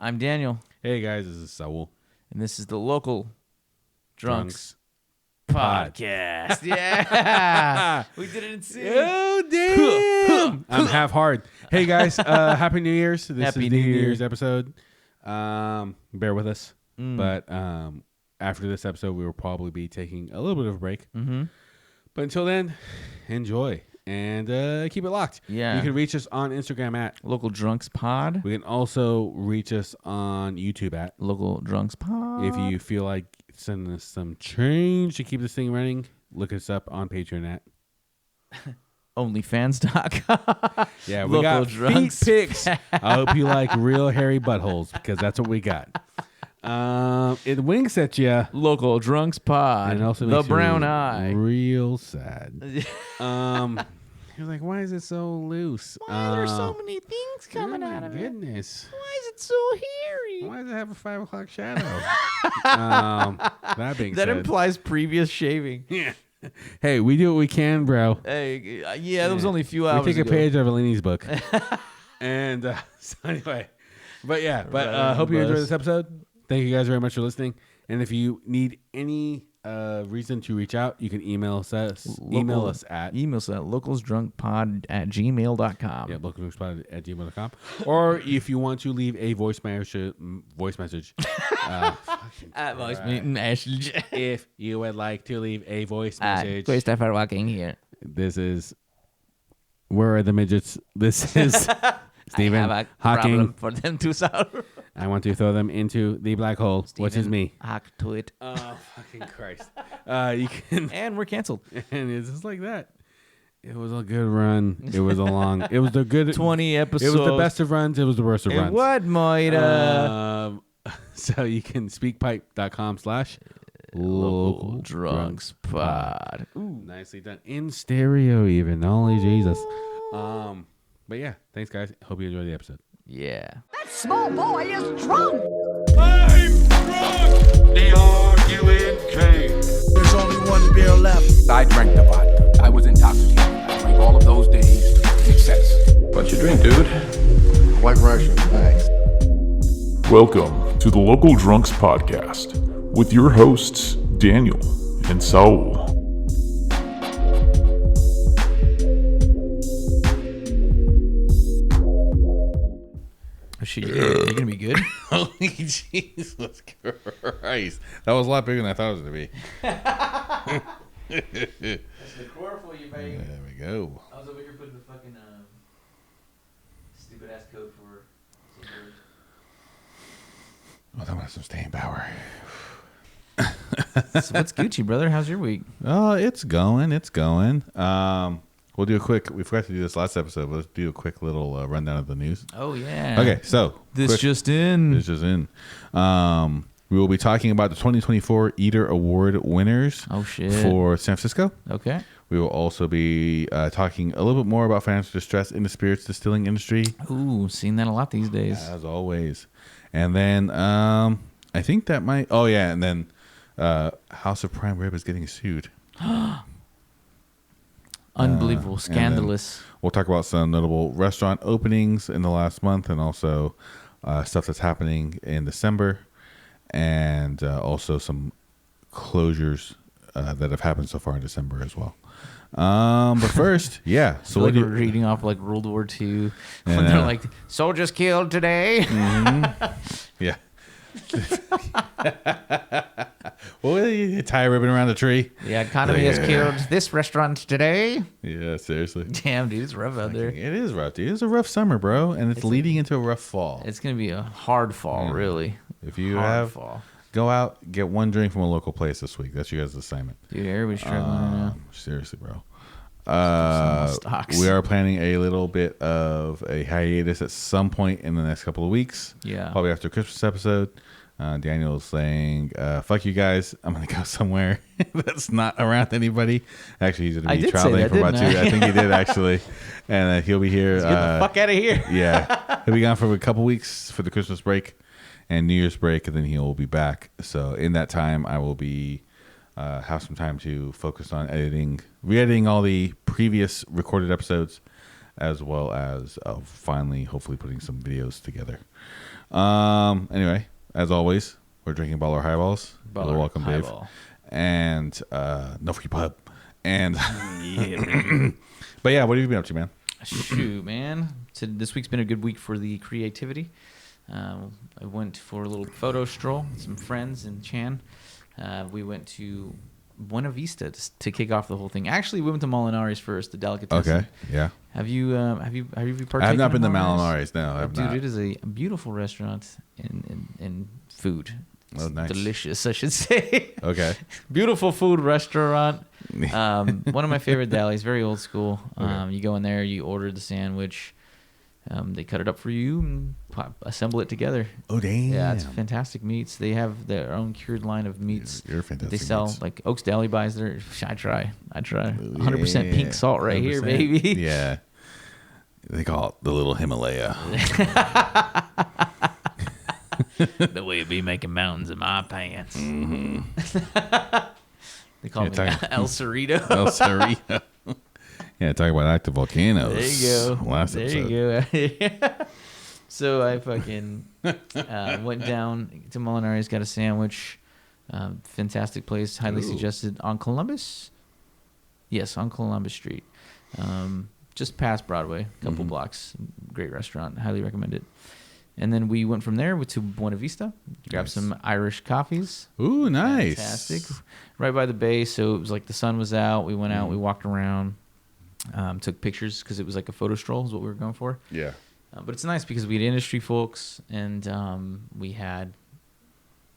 I'm Daniel. Hey guys, this is Saul. And this is the Local Drunks Pod. Podcast. Yeah. We did it in sync. Oh, damn. I'm half hard. Hey guys, Happy New Year's. This Happy is New the New Year. Year's episode. Bear with us. But after this episode, we will probably be taking a little bit of a break. Mm-hmm. But until then, enjoy. And keep it locked. Yeah. You can reach us on Instagram at Local Drunks Pod. We can also reach us on YouTube at Local Drunks Pod. If you feel like sending us some change to keep this thing running, look us up on Patreon at Onlyfans.com. Yeah, we Local got Drunks. feet pics. I hope you like real hairy buttholes because that's what we got. It winks at you. Local Drunks Pod. And it also the makes brown you eye. real sad. You're like, why is it so loose? Why are there so many things coming out of it? Goodness. Why is it so hairy? Why does it have a 5 o'clock shadow? That being That said, implies previous shaving. yeah. Hey, we do what we can, bro. Hey, yeah, that was only a few hours We take ago. a page out of Eleni's book. And so anyway, but hope you enjoy this episode. Thank you guys very much for listening. And if you need any reason to reach out, you can email us at localsdrunkpod@gmail.com. yeah, localdrunkspod@gmail.com. Or if you want to leave a voice message, if you would like to leave a voice message, Christopher walking here. this is Where Are the Midgets? This is Stephen I have a Hawking. problem for them to solve. I want to throw them into the black hole, which is me. Hack to it. Oh, fucking Christ. You can, And we're canceled. and it's just like that. It was a good run. It was a long, it was the good 20 episodes. It was the best of runs. It was the worst of And runs. what might So you can speakpipe.com/local drunks pod. Ooh, nicely done. In stereo even. Holy Jesus. But yeah, thanks guys. Hope you enjoy the episode. Yeah. That small boy is drunk. I'm drunk! D-R-U-N-K. There's only one beer left. I drank the vodka. I was intoxicated. I drank all of those days in excess. What you drink, dude? White Russian, thanks. Welcome to the Local Drunks Podcast with your hosts, Daniel and Saul. Oh, shit, you're gonna be good? Holy Jesus Christ. That was a lot bigger than I thought it was going to be. That's the core for you, baby. There we go. I was over here putting the fucking stupid ass code for some words. Oh, that one has some staying power. So what's Gucci, brother? How's your week? Oh, it's going. It's going. We'll do a quick, we forgot to do this last episode, but let's do a quick little rundown of the news. Oh, yeah. Okay, so. This just in. This is in. We will be talking about the 2024 Eater Award winners. Oh, shit. For San Francisco. Okay. We will also be talking a little bit more about financial distress in the spirits distilling industry. Ooh, seen that a lot these days. As always. And then I think that might, oh yeah, and then House of Prime Rib is getting sued. Unbelievable. Scandalous. We'll talk about some notable restaurant openings in the last month and also stuff that's happening in December and also some closures that have happened so far in December as well. But first, yeah. So like we're reading off like World War II when they're like, soldiers killed today. Yeah. Well, you tie a ribbon around the tree. The economy has killed this restaurant today. Yeah, seriously. Damn, dude, it's rough out there. It is rough, dude. It's a rough summer, bro, and it's leading into a rough fall. It's going to be a hard fall, really. If you Hard fall. go out, get one drink from a local place this week. That's your guys' assignment. Dude, everybody's struggling right now. Seriously, bro. Stocks. We are planning a little bit of a hiatus at some point in the next couple of weeks. Yeah. Probably after Christmas episode. Daniel's saying, fuck you guys. I'm going to go somewhere that's not around anybody. Actually, he's going to be traveling for about 2 I think he did, actually. And he'll be here. Get the fuck out of here. Yeah. He'll be gone for a couple weeks for the Christmas break and New Year's break, and then he'll be back. So in that time, I will be have some time to focus on re-editing all the previous recorded episodes, as well as finally, hopefully, putting some videos together. Anyway, as always, we're drinking Baller Highballs. Baller Welcome, Highball. Dave. And no free pub. And Yeah, but yeah, what have you been up to, man? shoot, man. So this week's been a good week for the creativity. I went for a little photo stroll with some friends in Chan. We went to Buena Vista to kick off the whole thing. Actually, we went to Molinari's first, the delicatessen. Okay, yeah. Have you partaken? I have not been to Molinari's? Molinari's. No, I have Dude, not. it is a beautiful restaurant and food. It's Oh, nice. delicious, I should say. Okay. Beautiful food restaurant. One of my favorite delis, very old school. Okay. You go in there, you order the sandwich. They cut it up for you and assemble it together. Oh, damn. Yeah, it's fantastic meats. They have their own cured line of meats. You're fantastic. They sell meats. like Oaks Deli buys their. I try. 100% pink salt right here, 100%. baby. Yeah. They call it the little Himalaya. The way it be making mountains in my pants. Mm-hmm. They call Yeah, me talk- El Cerrito. El Cerrito. Yeah, talking about active volcanoes. There you go. Last there episode. you go. So I fucking went down to Molinari's, got a sandwich. Fantastic place. Highly suggested on Columbus. Yes, on Columbus Street. Just past Broadway, a couple blocks. Great restaurant. Highly recommend it. And then we went from there to Buena Vista, grabbed Nice. some Irish coffees. Ooh, nice. Fantastic. Right by the bay, so it was like the sun was out. We went out, we walked around, took pictures because it was like a photo stroll is what we were going for. Yeah. But it's nice because we had industry folks and we had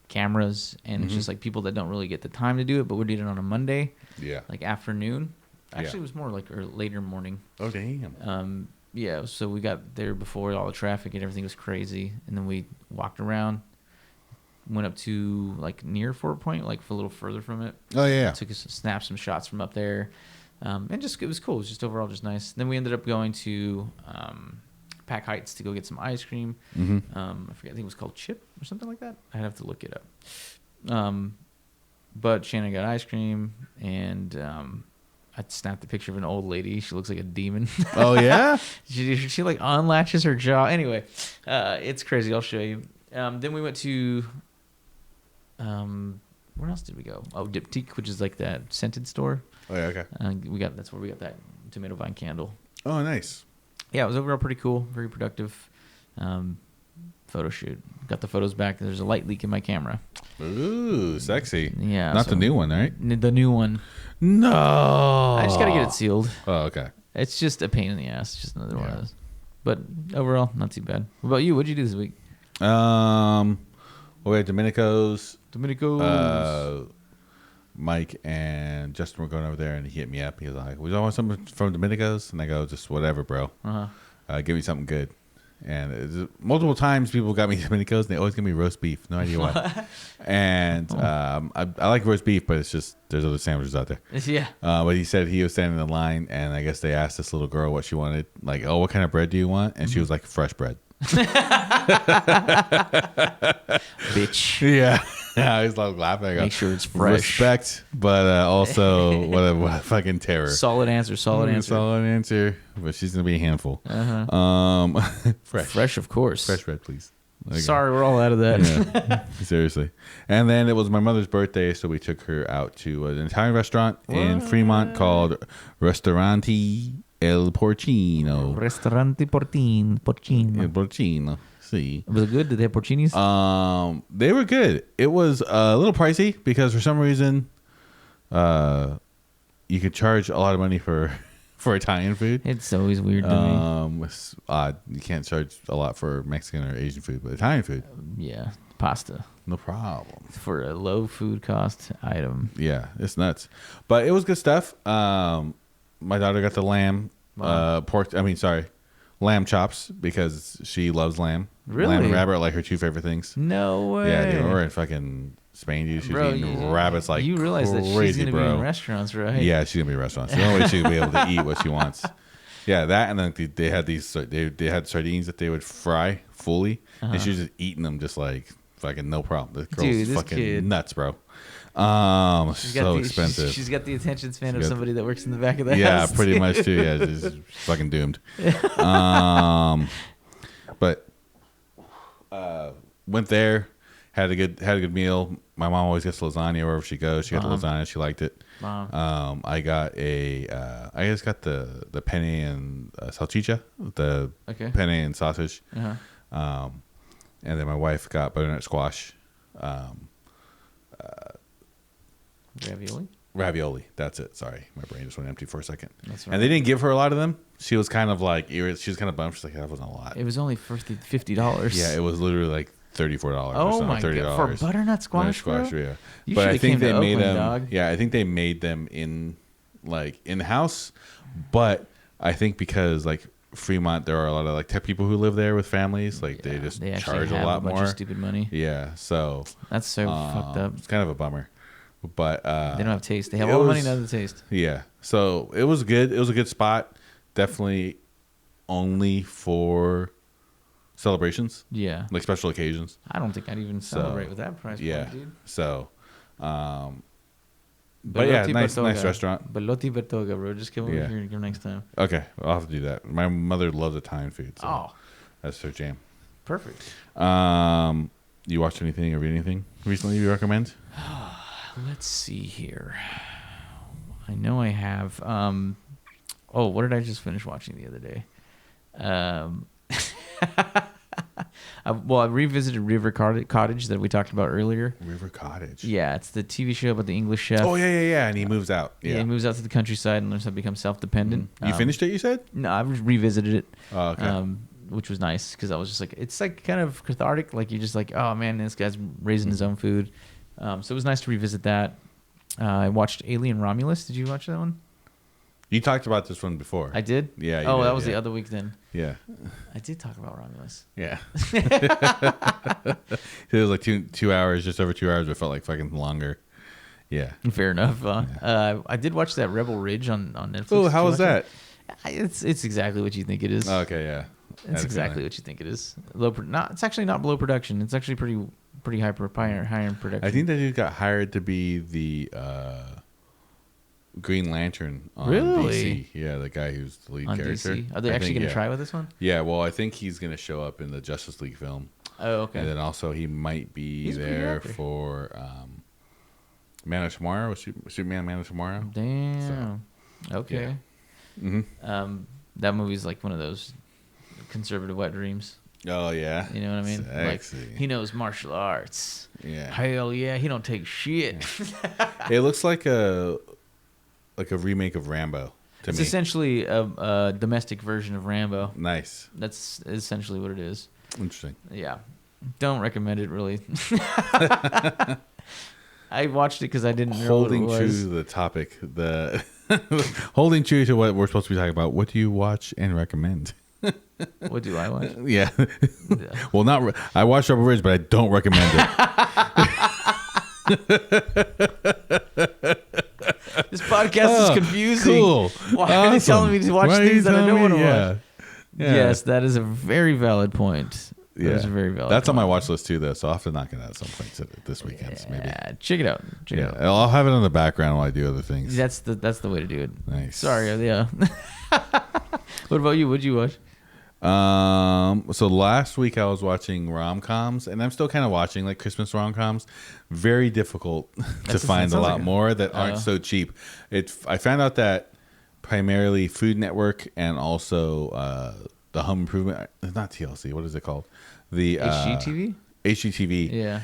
cameras, and it's just like people that don't really get the time to do it, but we did it on a Monday, Yeah. like afternoon. Actually, Yeah. it was more like later morning. Oh, damn. Yeah, so we got there before all the traffic and everything was crazy, and then we walked around, went up to like near Fort Point, like a little further from it. Oh, yeah. Took us snapped some shots from up there, and just it was cool. It was just overall just nice. Then we ended up going to Pack Heights to go get some ice cream. Mm-hmm. I forget, I think it was called Chip or something like that. I'd have to look it up. But Shannon got ice cream, and I snapped a picture of an old lady. She looks like a demon. Oh, yeah? she like unlatches her jaw. Anyway, it's crazy. I'll show you. Then we went to where else did we go? Oh, Diptyque, which is like that scented store. Oh, yeah, okay. That's where we got that tomato vine candle. Oh, nice. Yeah, it was overall pretty cool, very productive. Photo shoot. Got the photos back. There's a light leak in my camera. Ooh, sexy. Yeah, Not so- the new one, right? The new one. No. I just gotta get it sealed. Oh, okay. It's just a pain in the ass. It's just another one of Yeah. those. But overall, not too bad. What about you? What'd you do this week? Well, we had Domenico's. Domenico's. Mike and Justin were going over there, and he hit me up. He was like, "We all want something from Domenico's," and I go, "Just whatever, bro. Give me something good." And multiple times people got me Domenico's, and they always give me roast beef. No idea why. And I like roast beef, but it's just there's other sandwiches out there. Yeah. But he said he was standing in line, and I guess they asked this little girl what she wanted. Like, "Oh, what kind of bread do you want?" And she was like, "Fresh bread." Bitch. Yeah. I was like laughing. I go, Make sure it's fresh. Respect, but also what a fucking terror. Solid answer. Solid answer. Solid answer. But she's gonna be a handful. Fresh. Fresh, of course. Fresh bread, please. There you go. Sorry, we're all out of that. Yeah. Seriously. And then it was my mother's birthday, so we took her out to an Italian restaurant in Fremont called Ristorante El Porcino. Ristorante Porcino. El Porcino. See. Was it good? Did they have porcinis? They were good. It was a little pricey because for some reason, you could charge a lot of money for Italian food. It's always weird to me. It's odd. You can't charge a lot for Mexican or Asian food, but Italian food, Yeah, pasta no problem. for a low food cost item. Yeah, it's nuts. But it was good stuff. My daughter got the lamb, lamb chops because she loves lamb. Really? Lamb and rabbit are like her two favorite things. No way. Yeah, dude, we're in fucking Spain, dude. She's Bro, eating rabbits like you realize that she's crazy, gonna be bro. in restaurants, right? Yeah, she's gonna be in restaurants. The only way she'll be able to eat what she wants. Yeah, that and then they had they had sardines that they would fry fully, and she was just eating them just like fucking no problem. This girl's Dude, this fucking kid. nuts, bro. She's So got expensive. She's got the attention span of got- somebody that works in the back of the Yeah, house. pretty much too. Yeah, just fucking doomed. But went there, had a good meal. My mom always gets lasagna wherever she goes. She got the lasagna. She liked it. I got I just got the penne and salchicha, the penne and sausage. And then my wife got butternut squash. Ravioli. That's it. Sorry, my brain just went empty for a second. That's right. And they didn't give her a lot of them. She was kind of like, she was kind of bummed. She's like, that wasn't a lot. It was only $50. Yeah, it was literally like $34. Oh my god, for butternut squash, yeah. You but I think they made Oakland, them. dog. Yeah, I think they made them in the house. But I think because like Fremont, there are a lot of like tech people who live there with families. Like they just charge a lot more. Stupid money. Yeah, so that's so fucked up. It's kind of a bummer. But they don't have taste. They have all the money, not the taste. Yeah, so it was good. It was a good spot. Definitely only for celebrations. Yeah, like special occasions. I don't think I'd even celebrate with that price point, dude. So, but yeah, nice restaurant. Belotti Bertoga, bro. Just come over here next time. Okay, I'll have to do that. My mother loves Italian food. So that's her jam. Perfect. You watched anything or read anything recently you recommend? Let's see here. I know I have. What did I just finish watching the other day? I revisited River Cottage that we talked about earlier. River Cottage. Yeah, it's the TV show about the English chef. Oh yeah, and he moves out. Yeah, he moves out to the countryside and learns how to become self-dependent. You finished it, you said? No, I revisited it. Oh, okay. Which was nice because I was just like, it's like kind of cathartic. Like you're just like, oh man, this guy's raising his own food. So it was nice to revisit that. I watched Alien Romulus. Did you watch that one? You talked about this one before. I did? Yeah. That was the other week then. Yeah. I did talk about Romulus. Yeah. It was like 2 hours, just over 2 hours, but it felt like fucking longer. Yeah. Fair enough. I did watch that Rebel Ridge on Netflix. Oh, how was that? It's exactly what you think it is. Okay, yeah. It's exactly what you think it is. It's actually not below production. It's actually pretty high in production. I think that dude got hired to be the Green Lantern on DC. Yeah, the guy who's the lead character. DC? Are they actually going to try with this one? Yeah, well, I think he's going to show up in the Justice League film. Oh, okay. And then also he might be there for Man of Tomorrow, Superman Man of Tomorrow. Damn. So, okay. Yeah. That movie's like one of those conservative wet dreams. Oh yeah. You know what I mean? Sexy. Like he knows martial arts. Yeah. Hell yeah, he don't take shit. Yeah. It looks like a remake of Rambo to it's me. Essentially a domestic version of Rambo. Nice. That's essentially what it is. Interesting. Yeah. Don't recommend it really. I watched it because I didn't know holding what it was. true to the topic, holding true to what we're supposed to be talking about. What do you watch and recommend? What do I watch? Yeah. Well, I watched Rebel Ridge, but I don't recommend it. This podcast is confusing. Cool. Why are they telling me to watch things that I don't want to watch? Yeah. Yes, that is a very valid point. That is a very valid That's point. on my watch list too, though. So I'll have to knock it out at some point this weekend. Maybe. Check it out. Check it out. I'll have it on the background while I do other things. That's the way to do it. Nice. Sorry, yeah. What about you? What'd you watch? So last week I was watching rom-coms, and I'm still kind of watching like Christmas rom-coms. Very difficult to find a lot more that aren't so cheap. I found out that primarily Food Network and also the Home Improvement, not TLC, what is it called? The HGTV? HGTV. Yeah.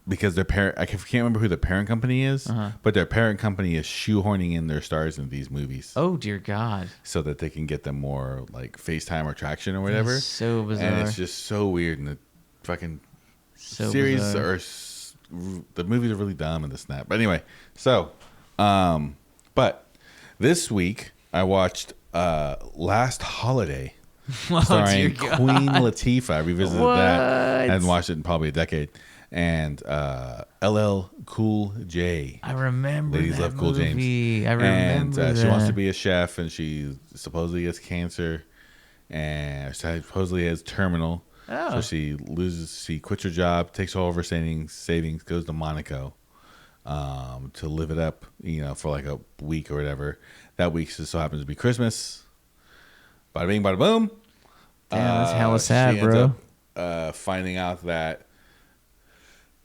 Because their parent, I can't remember who the parent company is, but their parent company is shoehorning in their stars in these movies. Oh dear God! So that they can get them more like FaceTime or traction or whatever. That's so bizarre, and it's just so weird. And the fucking series bizarre. The movies are really dumb and this and that. But anyway, so but this week I watched Last Holiday, starring Queen Latifah. I revisited that and watched it in probably a decade. And LL Cool J. I remember Ladies that Love Cool movie. James. I remember and that. She wants to be a chef, and she supposedly has cancer, and supposedly has terminal. Oh. So she quits her job, takes all of her savings, goes to Monaco to live it up, for like a week or whatever. That week just so happens to be Christmas. Bada bing, bada boom. Damn, that's hella sad, bro. finding out that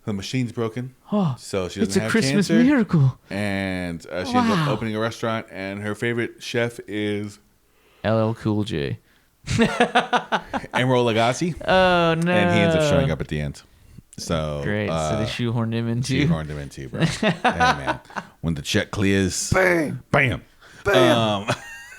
the machine's broken. Oh, So she it's doesn't a have Christmas cancer. miracle. And she ends up opening a restaurant, and her favorite chef is LL Cool J. Emeril Lagasse. Oh no! And he ends up showing up at the end. So great. So they shoehorned him into. Shoehorned him into, bro. Hey man, when the check clears, Bam. bam.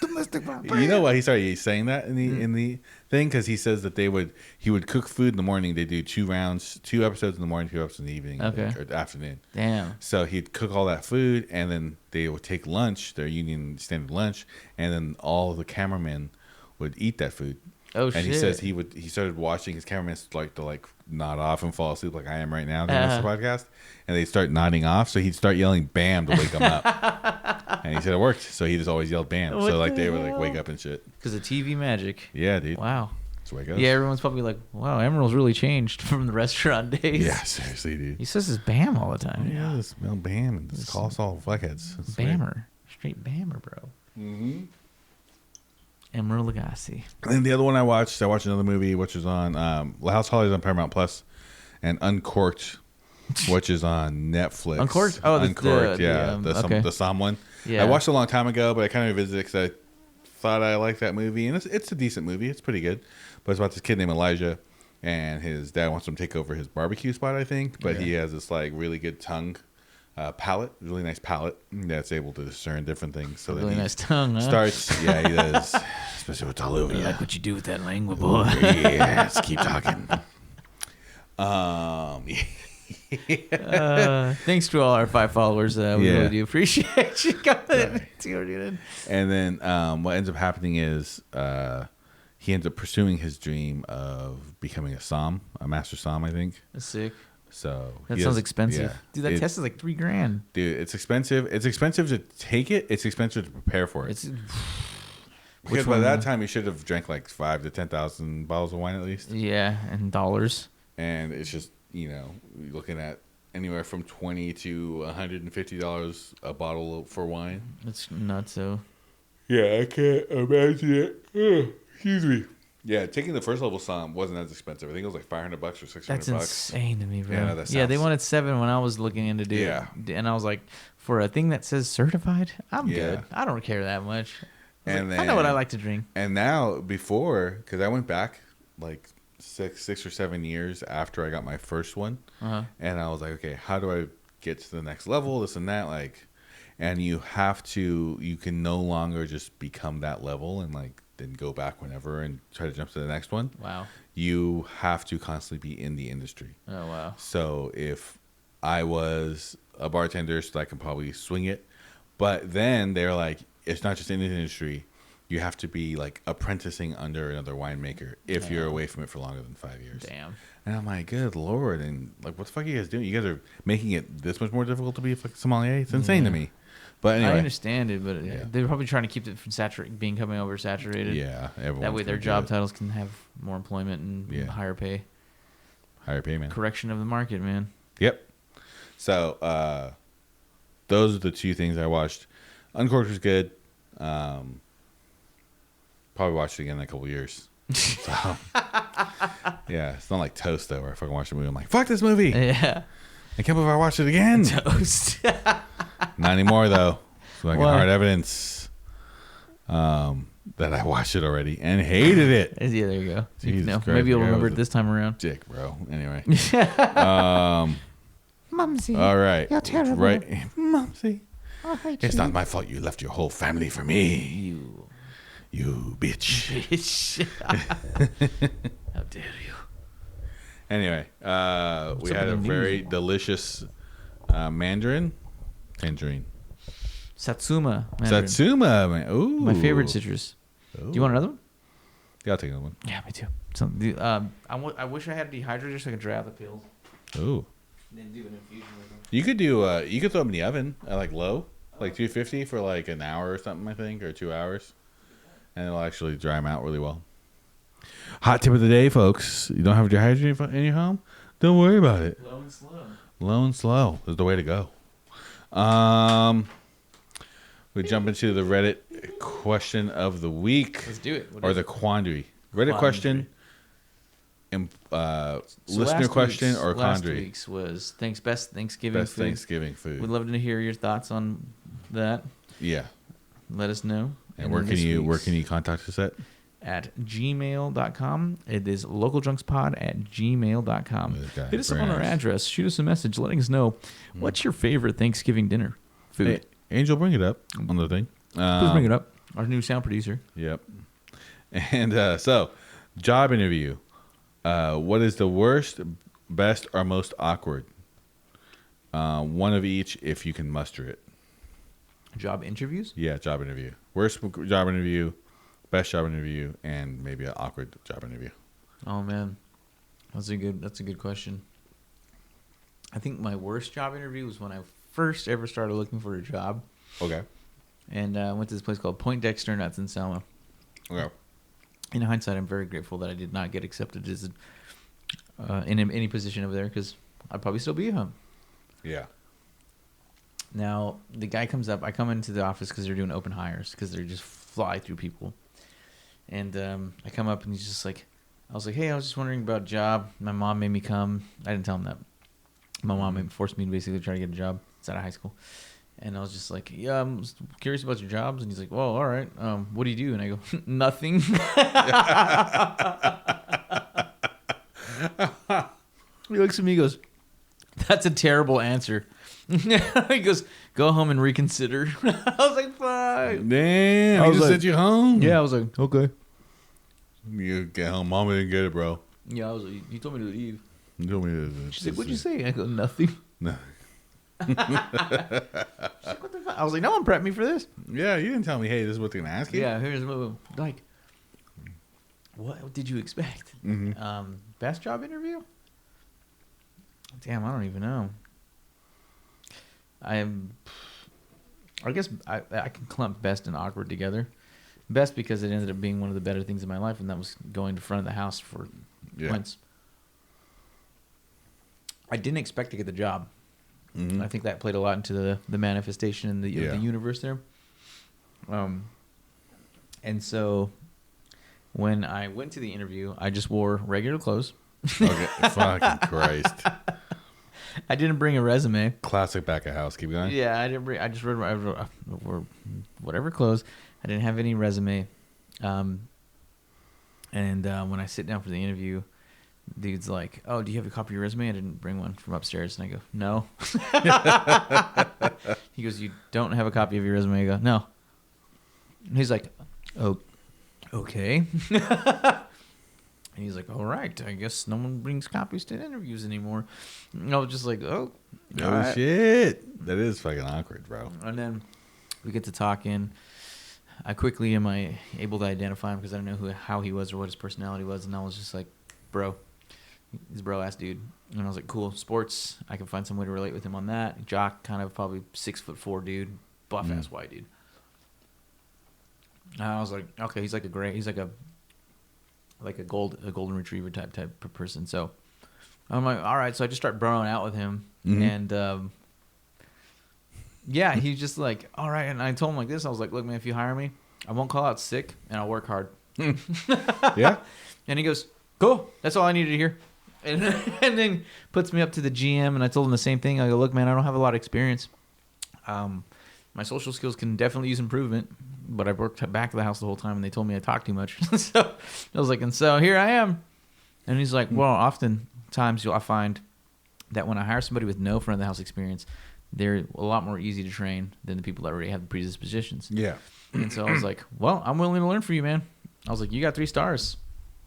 Domestic violence. You know why he started saying that in the thing? Because he says that he would cook food in the morning. They do 2 rounds, 2 episodes in the morning, 2 episodes in the evening, Okay. or the afternoon. Damn. So he'd cook all that food, and then they would take lunch, their union standard lunch, and then all the cameramen would eat that food. Oh and shit. he says he started watching his cameramen to nod off and fall asleep like I am right now doing this podcast, and they start nodding off. So he'd start yelling "Bam" to wake them up, and he said it worked. So he just always yelled "Bam." What so the they would hell? wake up and shit. Because of TV magic. Yeah, dude. Wow. That's where it goes. Yeah, everyone's probably like, "Wow, Emerald's really changed from the restaurant days." Yeah, seriously, dude. He says his Bam all the time. Yeah, this smell Bam and just call us all fuckheads. That's great. Bammer, straight Bammer, bro. Mm-hmm. Emeril Lagasse. And then the other one I watched another movie which is on House Holidays on Paramount Plus, and Uncorked, which is on Netflix. Uncorked? Oh, Uncorked, the Psalm one. Yeah. I watched it a long time ago, but I kind of revisited it because I thought I liked that movie, and it's a decent movie. It's pretty good, but it's about this kid named Elijah, and his dad wants him to take over his barbecue spot, I think, but he has this really good tongue. Palate, really nice palate that's able to discern different things. So Really that nice tongue, huh? starts. Yeah, he does. Especially with all over I you. like what you do with that language, boy. Yeah, let's keep talking. Thanks to all our 5 followers. We really do appreciate you coming in. And then what ends up happening is he ends up pursuing his dream of becoming a master Psalm, I think. That's sick. So That sounds expensive. yeah. Dude, that test is like $3,000. Dude, it's expensive. It's expensive to take it. It's expensive to prepare for it. Because by that time, you should have drank like 5,000 to 10,000 bottles of wine at least. Yeah, and dollars. And it's just, you're looking at anywhere from $20 to $150 a bottle for wine. It's nuts, so. Yeah, I can't imagine it. Excuse me. Yeah, taking the first level Psalm wasn't as expensive. I think it was like $500 or $600. That's insane to me, bro. Yeah, no, they wanted 7 when I was looking into it. Yeah. And I was like, for a thing that says certified, I'm Yeah. good. I don't care that much. I And know what I like to drink. And now, because I went back like 6 or 7 years after I got my first one, and I was like, okay, how do I get to the next level? This and that, and you can no longer just become that level and then go back whenever and try to jump to the next one. Wow. You have to constantly be in the industry. Oh, wow. So if I was a bartender, so I can probably swing it, but then they're like, it's not just in the industry. You have to be apprenticing under another winemaker if you're away from it for longer than 5 years. Damn. And I'm like, good Lord. And what the fuck are you guys doing? You guys are making it this much more difficult to be a sommelier? It's insane to me. But anyway. I understand it, but they're probably trying to keep it from becoming oversaturated. Yeah. That way their job titles can have more employment and higher pay. Higher pay, man. Correction of the market, man. Yep. So those are the 2 things I watched. Uncorked was good. Probably watch it again in a couple years. So, yeah, it's not like Toast though, where I fucking watch a movie. I'm like, fuck this movie. Yeah. I can't believe I watched it again. Toast. Not anymore though. So I got Why? hard evidence that I watched it already and hated it. Yeah, there you go. Jesus Christ, Maybe you'll the guy remember was it this time around. Dick, bro. Anyway. Mumsy. All right. You're terrible. Right. Mumsy. I hate It's you. not my fault you left your whole family for me. You bitch. Bitch. How dare you? Anyway, we up had a in the very news? delicious tangerine. Satsuma. Mandarin. Satsuma, man. Ooh. My favorite citrus. Do you want another one? Yeah, I'll take another one. Yeah, me too. I wish I had a dehydrator so I could dry out the pills. Ooh. Then do an infusion with them. You could throw them in the oven at low, 250 for an hour or something, I think, or 2 hours. And it'll actually dry them out really well. Hot tip of the day, folks. You don't have a dehydrator in your home? Don't worry about it. Low and slow. Low and slow is the way to go. We jump into the Reddit question of the week. Let's do it. What Or is the it? quandary. Reddit question. listener question or last Condry? week's was best Thanksgiving Best food. Thanksgiving food. We'd love to hear your thoughts on that. Yeah. Let us know. And where can you contact us at gmail.com. It is localdrunkspod@gmail.com. Hit us up on our address. Shoot us a message letting us know what's your favorite Thanksgiving dinner food. Hey, Angel, bring it up on the thing. Please bring it up. Our new sound producer. Yep. And so, job interview. What is the worst, best, or most awkward? One of each if you can muster it. Job interviews? Yeah, job interview. Worst job interview, best job interview, and maybe an awkward job interview. Oh man, that's a good question. I think my worst job interview was when I first ever started looking for a job. Okay. And I went to this place called Point Dexter, and that's in Selma. Okay. In hindsight, I'm very grateful that I did not get accepted as in any position over there because I'd probably still be at home. Yeah. Now, the guy comes up. I come into the office because they're doing open hires because they're just fly through people. And I come up and he's just like, I was like, hey, I was just wondering about a job. My mom made me come. I didn't tell him that. My mom forced me to basically try to get a job. It's out of high school. And I was just like, yeah, I'm curious about your jobs. And he's like, well, all right. What do you do? And I go, nothing. He looks at me and goes, that's a terrible answer. He goes, go home and reconsider. I was like, fine. Damn, he just sent you home? Yeah, I was like, okay. You get home. Mama didn't get it, bro. Yeah, I was like, you told me to leave. You told me to. She said, what'd you say? I go, nothing. No. She's like, what the fuck? I was like, no one prepped me for this. Yeah, you didn't tell me, hey, this is what they're going to ask you. Yeah, here's like, what did you expect? Mm-hmm. Best job interview? Damn, I don't even know. I guess I can clump best and awkward together. Best because it ended up being one of the better things in my life, and that was going to front of the house for points. I didn't expect to get the job. I think that played a lot into the manifestation and the universe there. And so when I went to the interview, I just wore regular clothes. Okay, fucking Christ. I didn't bring a resume. Classic back of house. Keep going. Yeah, I didn't bring. I just wore whatever clothes. I didn't have any resume. And when I sit down for the interview, dude's like, "Oh, do you have a copy of your resume?" I didn't bring one from upstairs, and I go, "No." He goes, "You don't have a copy of your resume?" I go, "No." And he's like, "Oh, okay." And he's like, "All right, I guess no one brings copies to interviews anymore." And I was just like, "Oh, right. Shit." That is fucking awkward, bro. And then we get to talking. I quickly am able to identify him because I don't know how he was or what his personality was, and I was just like, "Bro, he's a bro ass dude." And I was like, "Cool, sports. I can find some way to relate with him on that." Jock, kind of probably 6'4" dude, buff ass white dude. And I was like, "Okay, he's like a golden retriever type person." So I'm like, all right. So I just start broing out with him, and yeah, he's just like, all right. And I told him like this. I was like, look, man, if you hire me, I won't call out sick, and I'll work hard. Yeah. And he goes, cool. That's all I needed to hear. And then puts me up to the GM, and I told him the same thing. I go, look, man, I don't have a lot of experience. My social skills can definitely use improvement, but I've worked back of the house the whole time, and they told me I talk too much. So I was like, and so here I am. And he's like, well, oftentimes I find that when I hire somebody with no front of the house experience, they're a lot more easy to train than the people that already have the predispositions. Yeah. And so I was like, well, I'm willing to learn for you, man. I was like, you got 3 stars.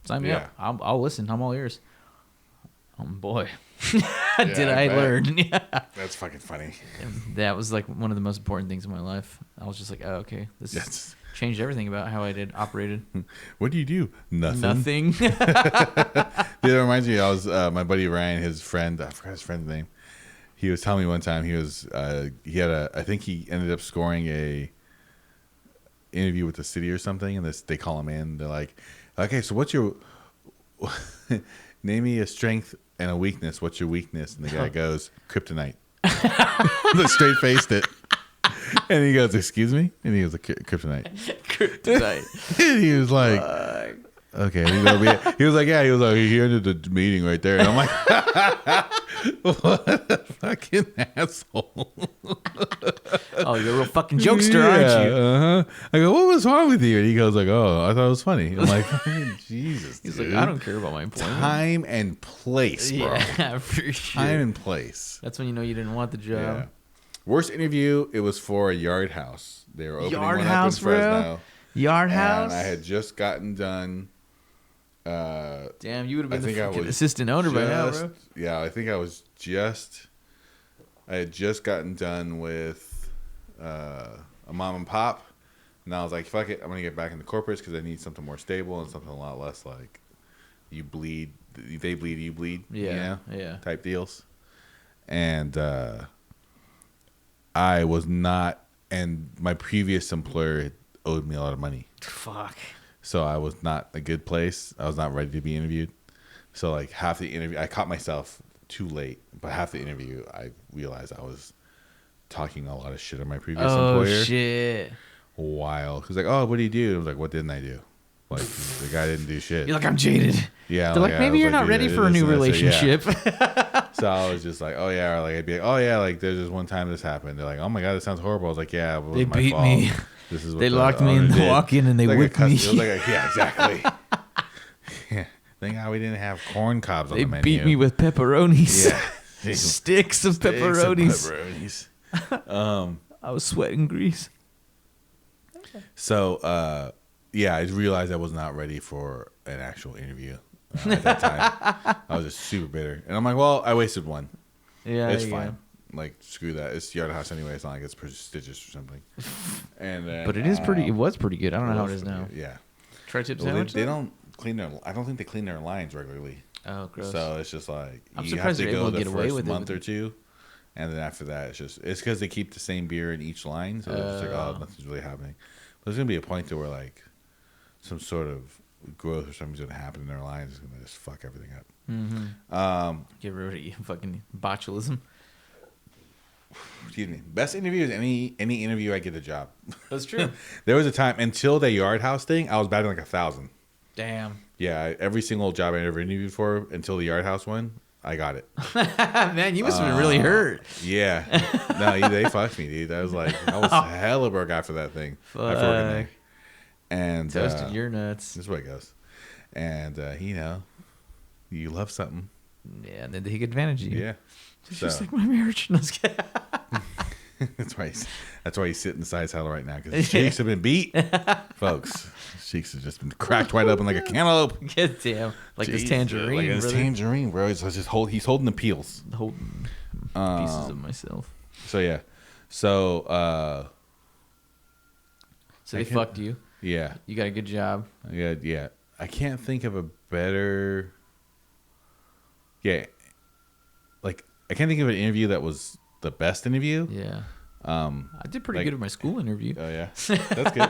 Sign me up. I'll listen. I'm all ears. Oh, boy. Did I learn. Yeah. That's fucking funny. And that was like one of the most important things in my life. I was just like, oh, okay. This changed everything about how I operated. What do you do? Nothing. That reminds me, I was my buddy Ryan, his friend, I forgot his friend's name. He was telling me one time I think he ended up scoring a interview with the city or something, and they call him in. They're like, okay, so what's your name me a strength and a weakness. What's your weakness? And the guy goes, kryptonite. They straight faced it. And he goes, excuse me? And he goes, kryptonite. Kryptonite. And he was like, okay. He was like, yeah. He was like, he ended the meeting right there. And I'm like, what a fucking asshole. Oh, you're a real fucking jokester, aren't you? Uh-huh. I go, what was wrong with you? And he goes like, oh, I thought it was funny. I'm like, Jesus. He's dude. like, I don't care about my employment. Time and place, bro. Yeah, for sure. Time and place. That's when you know you didn't want the job. Yeah. Worst interview, it was for a yard house. They were opening Yard one house, up in bro? Fresno. Yard house? And I had just gotten done. Damn, you would have been I the think I fucking was assistant owner by now, bro. Yeah, I think I had just gotten done with a mom and pop. And I was like, fuck it, I'm going to get back into corporates because I need something more stable and something a lot less like you bleed, they bleed, you bleed. Yeah, you know, yeah. type deals. And I was not, and my previous employer owed me a lot of money. Fuck. So I was not a good place. I was not ready to be interviewed. So like half the interview, I caught myself too late, but half the interview, I realized I was talking a lot of shit on my previous employer. Oh, shit. While he was like, "Oh, what do you do?" I was like, "What didn't I do?" Like the guy didn't do shit. You're like, I'm jaded. Yeah, They're like, maybe you're not ready for a new relationship. So I was just like, "Oh yeah," or like I'd be like, "Oh yeah," like there's this one time this happened. They're like, "Oh my god, this sounds horrible." I was like, "Yeah, it was They my beat fault. me. This is what They the locked me in owner the did." walk-in and they Like whipped it me. was like yeah, exactly. Yeah, thank God we didn't have corn cobs on They the menu. beat me with pepperonis. Yeah, Sticks of Sticks pepperonis. pepperonis. I was sweating grease. So, yeah, I realized I was not ready for an actual interview at that time. I was just super bitter. And I'm like, well, I wasted one. Yeah, It's there you fine. Like, screw that. It's Yard House anyway. It's not like it's prestigious or something. And then, But it is pretty. It was pretty good. I don't know how it is now. Yeah. Tri-tip Well, sandwich. they don't clean their. I don't think they clean their lines regularly. Oh, gross. So it's just like I'm you surprised have to they're go able to the get away first with it month with or two, and then after that, it's because they keep the same beer in each line. So it's like, oh, nothing's really happening. But there's gonna be a point to where like some sort of growth or something's gonna happen in their lines. It's gonna just fuck everything up. Mm-hmm. Get rid of you, fucking botulism. Excuse me. Best interview is any interview I get a job. That's true. There was a time until the Yard House thing, I was batting like 1,000. Damn. Yeah, every single job I ever interviewed for until the Yard House one, I got it. Man, you must have been really hurt. Yeah. No, they fucked me, dude. I was hella broke after that thing. After working there. And Toasted your nuts. this is what it goes. And you love something. Yeah, and then they take advantage of you. Yeah. It's So just like my marriage. No, I was kidding. that's why he's sitting inside his saddle right now, because his cheeks have been beat. Folks, his cheeks have just been cracked wide open like a cantaloupe. Get damn. Like this Jesus, tangerine. Like this brother. tangerine, bro. He's holding the peels. Holding pieces of myself. So yeah. So So they fucked you. yeah. You got a good job. Yeah. I can't think of a better. Yeah. Like I can't think of an interview that was the best interview. Yeah. I did pretty like- good at my school interview. Oh yeah, that's good.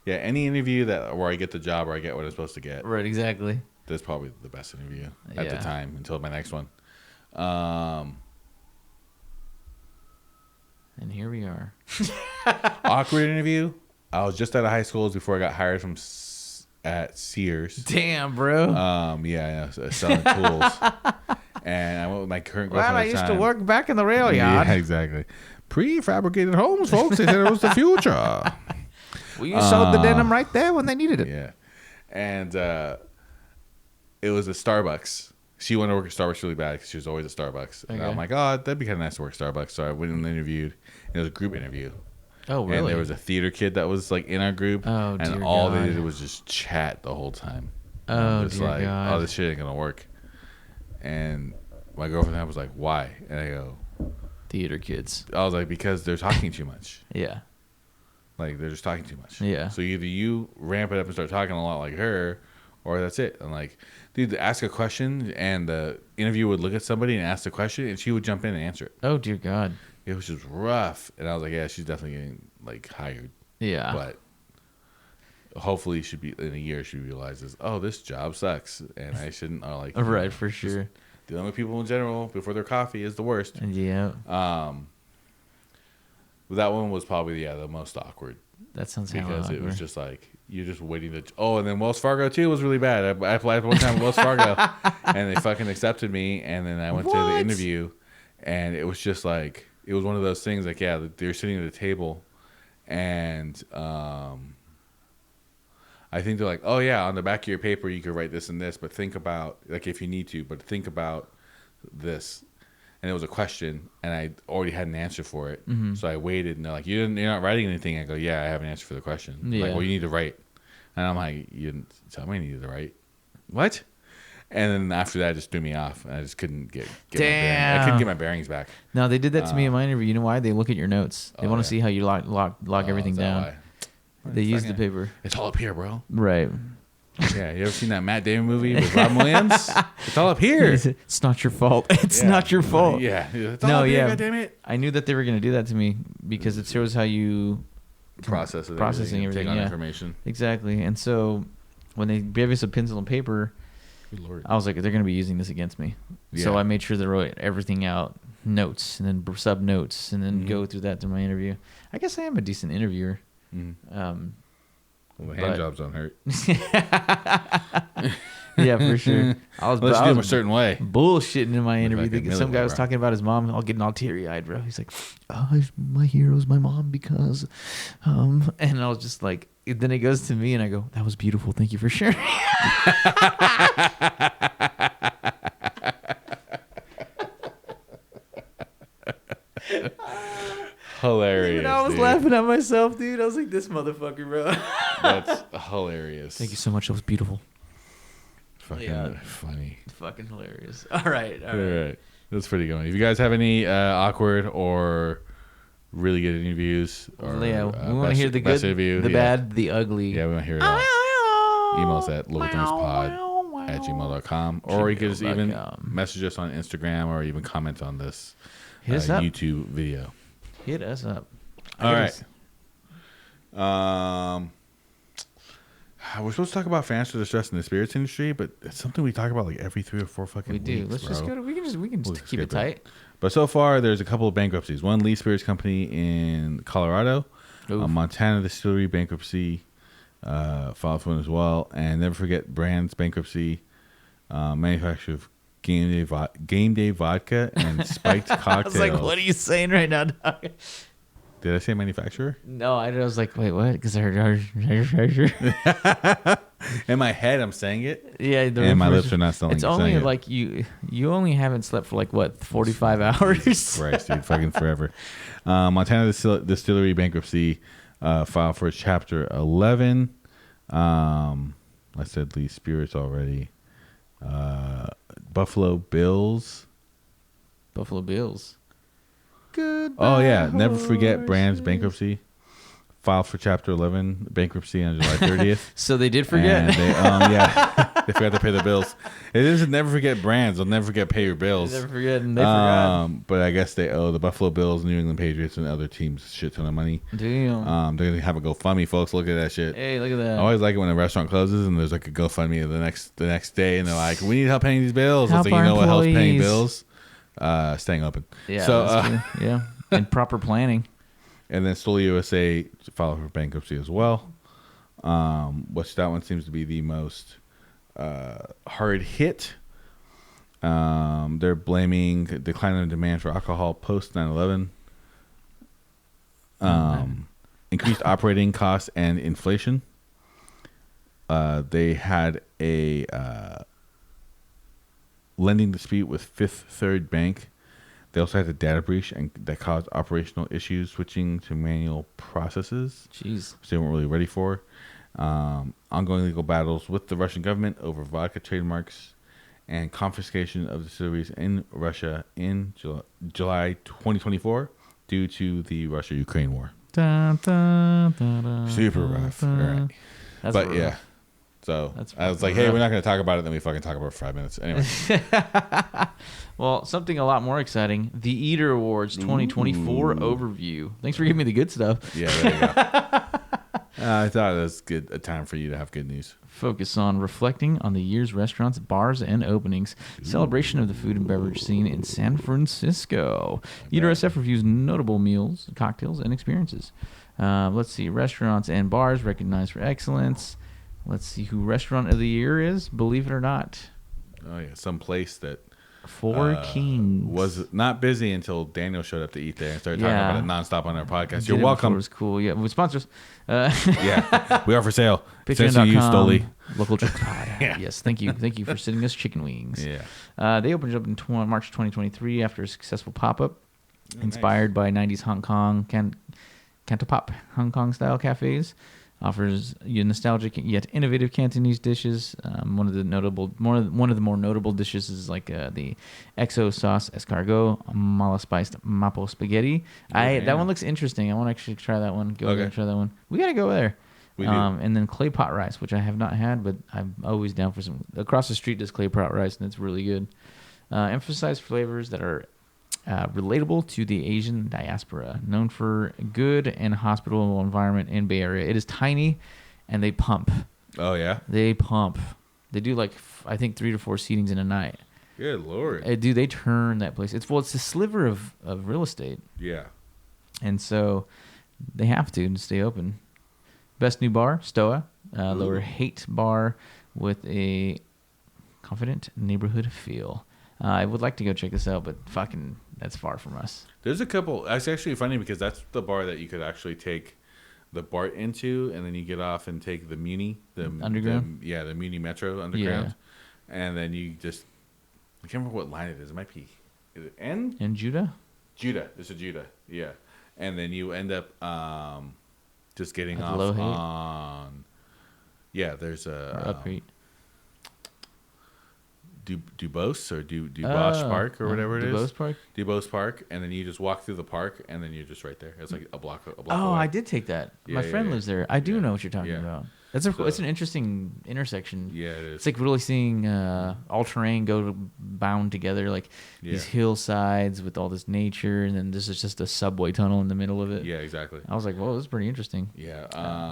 Yeah, any interview where I get the job or I get what I'm supposed to get, Right, exactly. that's probably the best interview at the Yeah. time until my next one. And here we are. Awkward interview. I was just out of high school before I got hired at Sears. Damn, bro. Selling tools. And I went with my current girlfriend at the time. back in the rail yard. Yeah, exactly. Prefabricated homes, folks. They said it was the future. Well, you sold the denim right there when they needed it. Yeah. And it was a Starbucks. She wanted to work at Starbucks really bad because she was always at Starbucks. And Okay. I'm like, oh, that'd be kind of nice to work at Starbucks. So I went and interviewed. And it was a group interview. Oh, really? And there was a theater kid that was like in our group. Oh, and dear all God. they did was just chat the whole time. And Oh, I'm just dear like, God. oh, this shit ain't going to work. And my girlfriend and I was like, why? And I go, Theater kids. I was like, because they're talking too much. Yeah. Like, they're just talking too much. Yeah. So either you ramp it up and start talking a lot like her, or that's it. And like, dude, ask a question, and the interviewer would look at somebody and ask the question, and she would jump in and answer it. Oh, dear God. It was just rough. And I was like, yeah, she's definitely getting like hired. Yeah. But hopefully, she be in a year she realizes, oh, this job sucks, and I shouldn't. Or like, Right, for sure. Dealing with people in general before their coffee is the worst. Yeah. That one was probably the most awkward. That sounds because hella it was awkward. just like you're just waiting to. Oh, and then Wells Fargo too was really bad. I applied one time at Wells Fargo, and they fucking accepted me. And then I went to the interview, and it was just like it was one of those things. Like they're sitting at a table, and I think they're like, oh yeah, on the back of your paper you could write this and this, but think about like if you need to, but think about this. And it was a question, and I already had an answer for it. Mm-hmm. So I waited, and they're like, you're not writing anything. I go, yeah, I have an answer for the question. Yeah. Like, well, you need to write. And I'm like, you didn't tell me I needed to write. What? And then after that, it just threw me off. And I just couldn't get my bearings. I couldn't get my bearings back. No, they did that to me in my interview. You know why? They look at your notes. They want to see how you lock everything down. Why? They use the paper. It's all up here, bro. Right. Yeah, you ever seen that Matt Damon movie with Robin Williams? It's all up here. It's not your fault. It's not your fault. Yeah. It's all up here, goddammit. I knew that they were going to do that to me because it shows how you Processing everything. Take on yeah. information. Exactly. And so when they gave us a pencil and paper, Good Lord. I was like, they're going to be using this against me. Yeah. So I made sure they wrote everything out, notes, and then sub notes, and then go through that to my interview. I guess I am a decent interviewer. Well, the hand jobs don't hurt. Yeah, for sure. Let's do them a certain way. Bullshitting in my interview. fucking Some guy was talking about his mom, all getting all teary eyed, bro. He's like, my hero's my mom because, and I was just like, then it goes to me and I go, that was beautiful. Thank you for sharing. Hilarious. And I was laughing at myself, dude. I was like, this motherfucker, bro. That's hilarious. Thank you so much. That was beautiful. Fucking funny. Fucking hilarious. All right. All right. That's pretty good. If you guys have any awkward or really good interviews, or we want to hear the good, the bad, the ugly. Yeah, we want to hear it all. Emails at localdrunkspod@gmail.com, or you can just even message us on Instagram, or even comment on this YouTube video. Hit us up. All right. We're supposed to talk about financial distress in the spirits industry, but it's something we talk about like every 3 or 4 fucking weeks. We do. Let's just go to. We can just keep it tight. But so far, there's a couple of bankruptcies. One Lee Spirits Company in Colorado, Montana Distillery bankruptcy, filed for one as well, and Never Forget Brands bankruptcy, manufacturer of Game Day vodka and spiked cocktails. I was like, what are you saying right now, dog? Did I say manufacturer? No, I was like, wait, what? Because I heard. In my head, I'm saying it. Yeah, and my lips are not still. It's only like you only haven't slept for like what 45 hours. Christ, dude, fucking forever. Montana Distillery bankruptcy, filed for Chapter 11. I said Lee Spirits already. Buffalo Bills. Good. Oh yeah, Never Forget Brands bankruptcy, filed for Chapter 11 bankruptcy on July 30th. So they did forget. And they, they forgot to pay their bills. It isn't Never Forget Brands. They'll never forget pay your bills. Never forget, and they forgot. But I guess they owe the Buffalo Bills, New England Patriots, and other teams a shit ton of money. Damn. They're gonna have a GoFundMe, folks. Look at that shit. Hey, look at that. I always like it when a restaurant closes and there's like a GoFundMe the next day, and they're like, "We need help paying these bills." Help It's like, our you know what helps paying employees. bills? Staying open. Yeah. So that's true. Yeah, and proper planning. and then Stoli USA filed for bankruptcy as well. Which that one seems to be the most hard hit. They're blaming decline in demand for alcohol post 9/11, increased operating costs and inflation. They had a lending dispute with Fifth Third Bank. They also had a data breach that caused operational issues, switching to manual processes. Jeez. Which they weren't really ready for. Ongoing legal battles with the Russian government over vodka trademarks and confiscation of distilleries in Russia in July 2024 due to the Russia-Ukraine war. Super rough. All right. But rough. Yeah. So I was like, hey, we're not going to talk about it. Then we fucking talk about it for 5 minutes. Anyway. Well, something a lot more exciting. The Eater Awards 2024 overview. Thanks for giving me the good stuff. Yeah, there you go. I thought it was a time for you to have good news. Focus on reflecting on the year's restaurants, bars, and openings. Celebration of the food and beverage scene in San Francisco. Eater SF reviews notable meals, cocktails, and experiences. Let's see. Restaurants and bars recognized for excellence. Let's see who Restaurant of the Year is. Believe it or not. Oh yeah, some place that Four Kings was not busy until Daniel showed up to eat there and started talking about it nonstop on our podcast. You're It welcome. was cool. Yeah, with sponsors. Yeah, we are for sale. Thanks Patreon.com. to you, Stoli. Local Drunk Pod. Yeah. Yes, thank you for sending us chicken wings. Yeah. They opened up in March 2023 after a successful pop-up, Oh, inspired by 90s Hong Kong Cantopop Hong Kong style cafes. Offers you nostalgic yet innovative Cantonese dishes. One of the more notable dishes is like the XO sauce escargot, mala spiced mapo spaghetti. That one looks interesting. I want to actually try that one. Go there and try that one. We gotta go there. We do. And then clay pot rice, which I have not had, but I'm always down for some. Across the street does clay pot rice, and it's really good. Emphasize flavors that are relatable to the Asian diaspora, known for good and hospitable environment in Bay Area. It is tiny, and they pump. Oh yeah. They pump. They do like I think 3 to 4 seatings in a night. Good Lord. Dude, they turn that place. It's a sliver of real estate, Yeah. and so they have to stay open. Best new bar, Stoa, Lower Haight Bar with a confident neighborhood feel. I would like to go check this out, but fucking, that's far from us. There's a couple. It's actually funny because that's the bar that you could actually take the BART into, and then you get off and take the Muni, the Underground. the Muni Metro Underground, and then you just I can't remember what line it is. It might be is it N? In Judah? Judah. It's a Judah. Yeah, and then you end up just getting At off Low Haight? on. Yeah, there's Or a Up Haight? Dubose or Dubois Park or whatever it is. Dubose Park? Dubose Park, and then you just walk through the park, and then you're just right there. It's like a block Oh, away. I did take that. My Yeah, friend yeah, lives there. I do yeah. know what you're talking Yeah. about. It's an interesting intersection. Yeah, it is. It's like really seeing all terrain bound together, like these Yeah. hillsides with all this nature, and then this is just a subway tunnel in the middle of it. Yeah, exactly. I was like, whoa, this is pretty interesting. Yeah,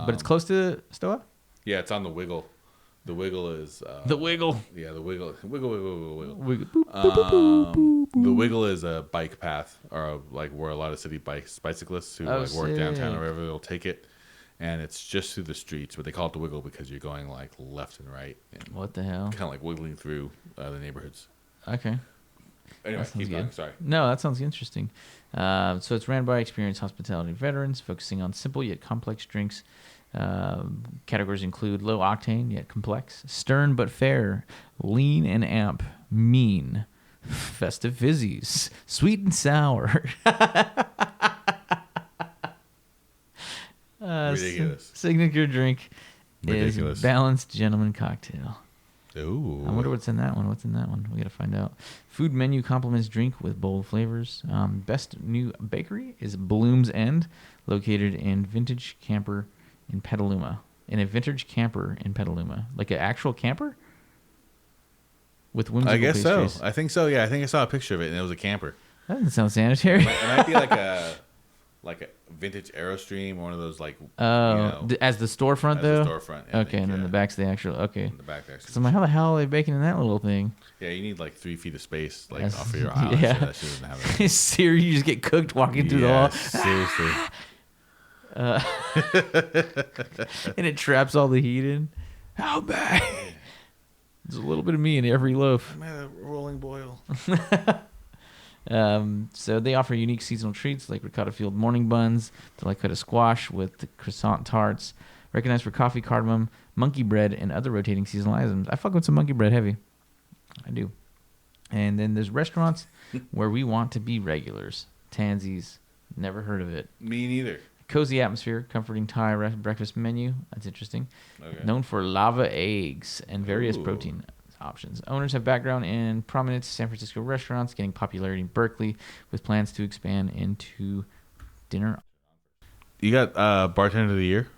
But it's close to Stoa? Yeah, it's on the Wiggle. The Wiggle is The Wiggle. Yeah, the Wiggle. Wiggle. Wiggle. Boop, boop, boop, boop, boop. The Wiggle is a bike path, or like where a lot of city bicyclists who like work downtown or wherever they'll take it, and it's just through the streets. But they call it the Wiggle because you're going like left and right, and What the hell? kind of like wiggling through the neighborhoods. Okay. Anyway, That sounds keep going. good. Sorry. No, that sounds interesting. So it's ran by experienced hospitality veterans, focusing on simple yet complex drinks. Categories include low octane yet complex, stern but fair, lean and amp, mean, festive fizzies, sweet and sour. Ridiculous. Signature drink Ridiculous. is balanced gentleman cocktail. Ooh. I wonder what's in that one. We gotta find out. Food menu complements drink with bold flavors. Best new bakery is Bloom's End, located in Vintage Camper in Petaluma. In a vintage camper in Petaluma, like an actual camper with whimsical I guess pastries. so. I think so. Yeah, I think I saw a picture of it, and it was a camper. That doesn't sound sanitary. It might be like a vintage Aerostream, one of those like As the storefront as though. a storefront. Okay, and then the back's the actual. Okay. in the back there. So I'm like, how the hell are they baking in that little thing? Yeah, you need like 3 feet of space, like That's- off of your aisle. yeah. So that shit doesn't have it. Seriously, you just get cooked walking through the hall, Seriously. and it traps all the heat in. How bad? There's a little bit of me in every loaf. I'm at a rolling boil. So they offer unique seasonal treats like ricotta field morning buns, delicata squash with the croissant tarts, recognized for coffee, cardamom, monkey bread, and other rotating seasonal items. I fuck with some monkey bread heavy. I do. And then there's restaurants where we want to be regulars. Tansies. Never heard of it. Me neither. Cozy atmosphere, comforting Thai breakfast menu. That's interesting. Okay. Known for lava eggs and various Ooh. protein options. Owners have background in prominent San Francisco restaurants, getting popularity in Berkeley, with plans to expand into dinner. You got bartender of the year?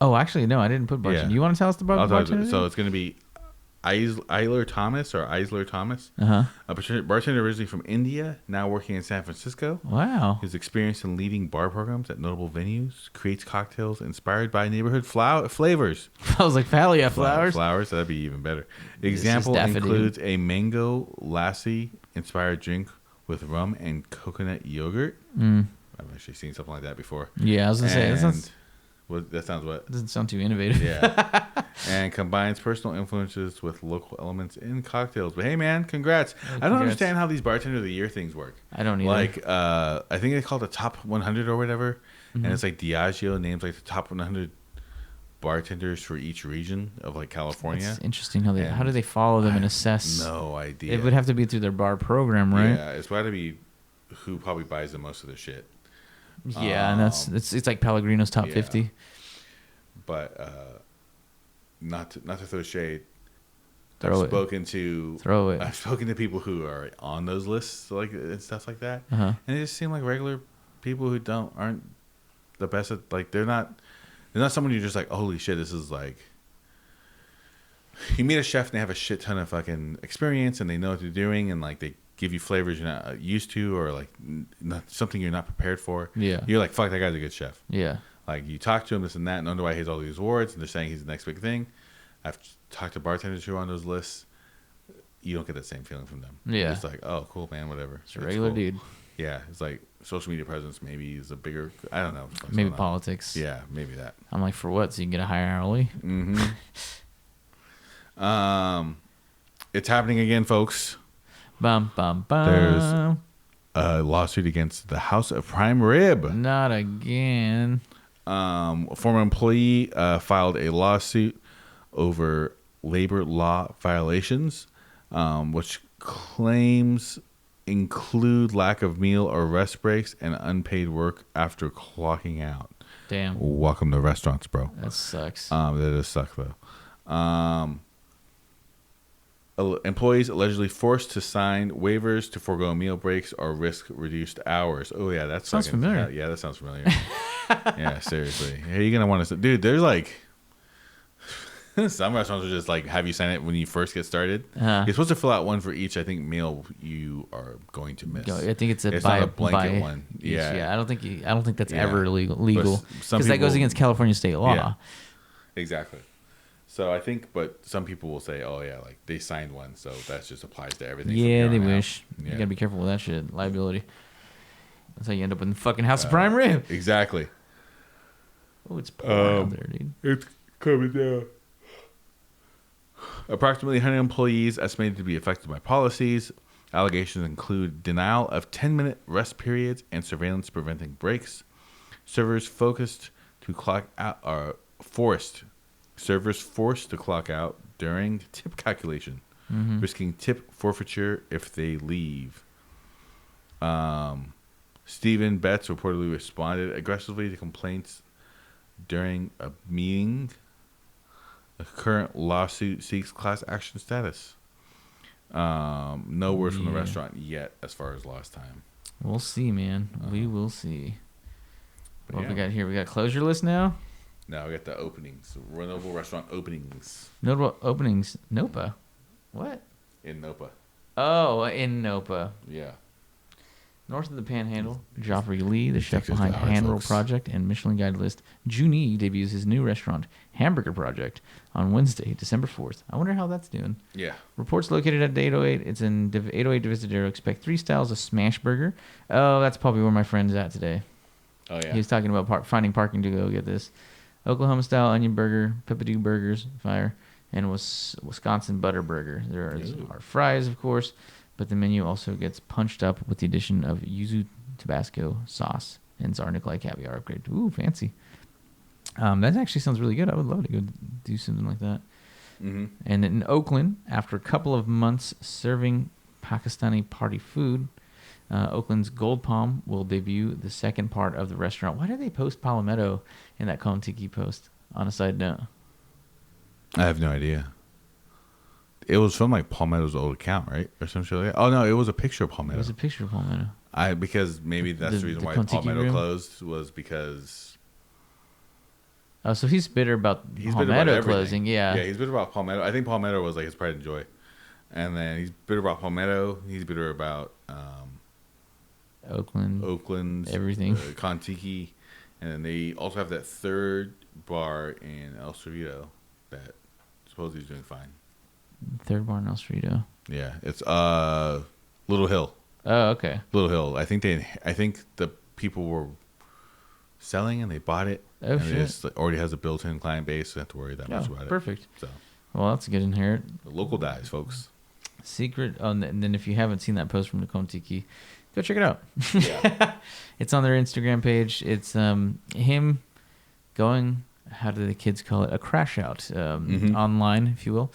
Oh, actually, no, I didn't put bartender. Yeah. You want to tell us about I'll tell you. bartender? So it's going to be Eisler Thomas. Uh-huh. A bartender originally from India, now working in San Francisco. Wow. His experience in leading bar programs at notable venues, creates cocktails inspired by neighborhood flavors. I was like, Phalia flowers? Flowers, that'd be even better. This Example is daffodil. includes a mango lassi inspired drink with rum and coconut yogurt. I've actually seen something like that before. Yeah, I was gonna say that sounds what? doesn't sound too innovative. Yeah. And combines personal influences with local elements in cocktails. But hey, man, congrats. I don't understand how these bartender of the year things work. I don't either. Like, I think they call it the top 100 or whatever. And it's like Diageo names like the top 100 bartenders for each region of like California. It's interesting how do they follow them and assess? No idea. It would have to be through their bar program, right? Yeah, it's got to be who probably buys the most of the shit. Yeah, and it's like Pellegrino's top 50. But not to throw shade. Throw I've spoken to people who are on those lists like and stuff like that, and they just seem like regular people who aren't the best at, like they're not someone you're just like, holy shit, this is like. You meet a chef and they have a shit ton of fucking experience and they know what they're doing and like they give you flavors you're not used to or like something you're not prepared for. Yeah, you're like, fuck, that guy's a good chef. Yeah, like you talk to him this and that and wonder why he has all these awards and they're saying he's the next big thing. I've talked to bartenders who are on those lists. You don't get that same feeling from them. Yeah, it's like, oh, cool, man, whatever. It's a regular cool. dude. Yeah, it's like social media presence maybe is a bigger. I don't know. Maybe politics. Yeah, maybe that. I'm like, for what? So you can get a higher hourly? Mm-hmm. It's happening again, folks. Bum bum bum. There's a lawsuit against the House of Prime Rib. Not again. A former employee filed a lawsuit over labor law violations, which claims include lack of meal or rest breaks and unpaid work after clocking out. Damn. Welcome to restaurants, bro. That sucks. That does suck, though. Employees allegedly forced to sign waivers to forego meal breaks or risk reduced hours. Oh, yeah, that sounds familiar. Yeah, that sounds familiar. Yeah, seriously. Hey, you're going to want to... Dude, there's like... Some restaurants will just like have you sign it when you first get started. You're supposed to fill out one for each, I think, meal you are going to miss. I think it's not a blanket one. Yeah. I don't think that's ever legal because that goes against California state law. Yeah, exactly. So I think, but some people will say, oh yeah, like they signed one, so that just applies to everything. Yeah, they wish. Yeah. You gotta be careful with that shit. Liability. That's how you end up in the fucking House of Prime Rib. Exactly. Oh, it's pouring out there, dude. It's coming down. Approximately 100 employees estimated to be affected by policies. Allegations include denial of 10-minute rest periods and surveillance preventing breaks. Servers forced to clock out during tip calculation, risking tip forfeiture if they leave. Stephen Betts reportedly responded aggressively to complaints during a meeting. The current lawsuit seeks class action status. No word from the restaurant yet as far as lost time. We'll see, man. We will see. What we got here? We got closure list now? No, we got the openings. Notable restaurant openings. Notable openings. Nopa. What? In Nopa. Oh, in Nopa. Yeah. North of the Panhandle, Joffrey Lee, the chef Texas behind Hard Hand Roll Folks. Project and Michelin Guide list, Junie debuts his new restaurant, Hamburger Project, on Wednesday, December 4th. I wonder how that's doing. Yeah. Reports located at 808. It's in 808 Divisadero. Expect 3 styles of smash burger. Oh, that's probably where my friend's at today. Oh, yeah. He was talking about finding parking to go get this. Oklahoma style onion burger, Peppadew burgers, fire, and Wisconsin butter burger. There are fries, of course, but the menu also gets punched up with the addition of yuzu Tabasco sauce and Tsar Nikolai caviar upgrade. Ooh, fancy. That actually sounds really good. I would love to go do something like that. Mm-hmm. And in Oakland, after a couple of months serving Pakistani party food, Oakland's Gold Palm will debut the second part of the restaurant. Why did they post Palmetto in that Kontiki post? On a side note, I have no idea. It was from like Palmetto's old account, right, or some shit like that. Oh no, it was a picture of Palmetto. it was a picture of Palmetto. Because maybe that's the reason the why Kontiki Palmetto room? closed was because Oh, so he's bitter about he's bitter Palmetto about everything. closing. Yeah, he's bitter about Palmetto. I think Palmetto was like his pride and joy, and then he's bitter about Palmetto. He's bitter about Oakland's everything. Kontiki, and then they also have that third bar in El Cerrito that supposedly is doing fine. Third bar in El Cerrito. Yeah, it's Little Hill. Oh, okay. Little Hill. I think the people were selling and they bought it. Oh, and shit. it just already has a built-in client base, so you don't have to worry that much about Perfect. it. So Well, that's a good inherit. the local dies, folks. Secret. Oh, and then if you haven't seen that post from the Kontiki, go check it out. Yeah. It's on their Instagram page. It's him going, how do the kids call it? A crash out online, if you will.